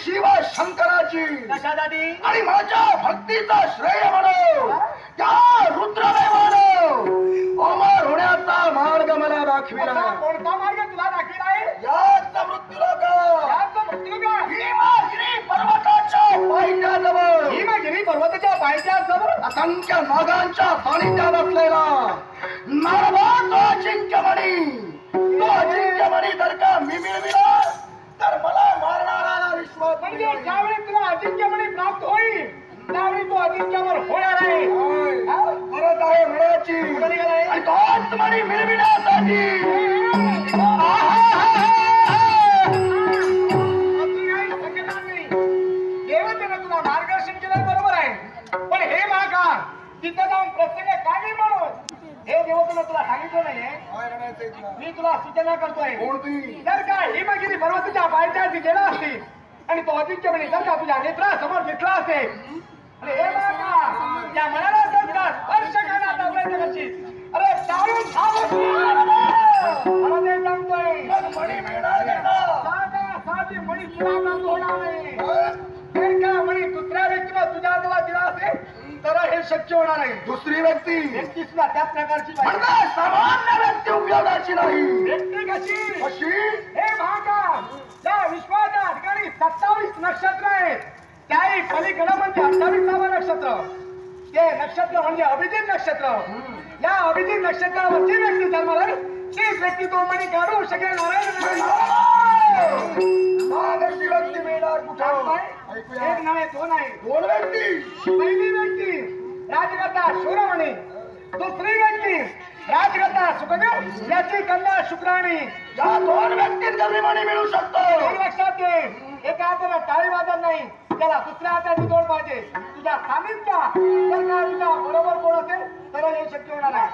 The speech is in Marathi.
शिव शंकराची आणि माझ्या भक्तीचा श्रेय म्हणून त्या रुद्रदेवानं अमर होण्याचा मार्ग मला दाखविला. कोणता मार्ग तुला दाखविला आहे? याच मृत्यूलोक हिमगिरी पर्वताच्या पायथ्याजवळ हिमगिरी पर्वताच्या पायथ्याजवळ असंख्य नागांच्या सानिध्यात असलेला नारदा तो अजिंक्यमणी जर का मी मिळविला तर मला मारणारा विश्वास म्हणजे ज्यावेळी तुला अजिंक्यमणी प्राप्त होईल त्यावेळी तो अजिंक्यवर होणार आहे. परत आहे म्हणायची आणि तोच मणी मिळविण्यासाठी देवतेनं तुला मार्गदर्शन केलं बरोबर आहे, पण हे मागा तिथं जाऊन प्रसंग काय म्हणून हे देवतेनं तुला सांगितलं नाहीये. मी तुला सूचना करतोय, जर का हिमगिरी पर्वताच्या पायथ्याशी गेला असतील आणि तो अजिंक्यमणी जर का तुझ्या नेत्रासमोर दिसला असेल अरे हे मागा त्या मनाला जर का स्पर्श करण्याचा प्रयत्न करशील अरे चालून ते सांगतोय मणी मिळणार साधी मणी तुला प्राप्त होणार नाही. जर का मणी दुसऱ्या व्यक्तीला तुझ्या तुला दिला असेल तर हे शक्य होणार आहे. दुसरी व्यक्ती सुद्धा त्याच प्रकारची म्हणजे सामान्य व्यक्ती उपयोगाची नाही. व्यक्ती कशी अशी हे भागा त्या विश्वाच्या ठिकाणी 27 नक्षत्र आहेत, त्याही पलीकडं म्हणजे 28वा नक्षत्र. ते नक्षत्र म्हणजे अभिजित नक्षत्र. या अभिजित नक्षत्रावर जी व्यक्ती जन्माला तीच व्यक्ती तो मणी काढू शकेल. नारायण व्यक्ती मिळणार कुठं? एक नव्हे दोन आहे. दोन व्यक्ती. पहिली व्यक्ती राजगद्दा शूरमणी, दुसरी व्यक्ती राजगद्दा सुखदेव याची कन्या शुक्राणी या दोन व्यक्तींचा मणी मिळू शकतो. हे लक्षात घे. एका हाताने टाळी वाजत नाही, त्याला दुसऱ्या हाताने जोड पाहिजे. तुझ्या सानिध्या जर का तुझ्या बरोबर कोण असेल तर हे शक्य होणार आहे.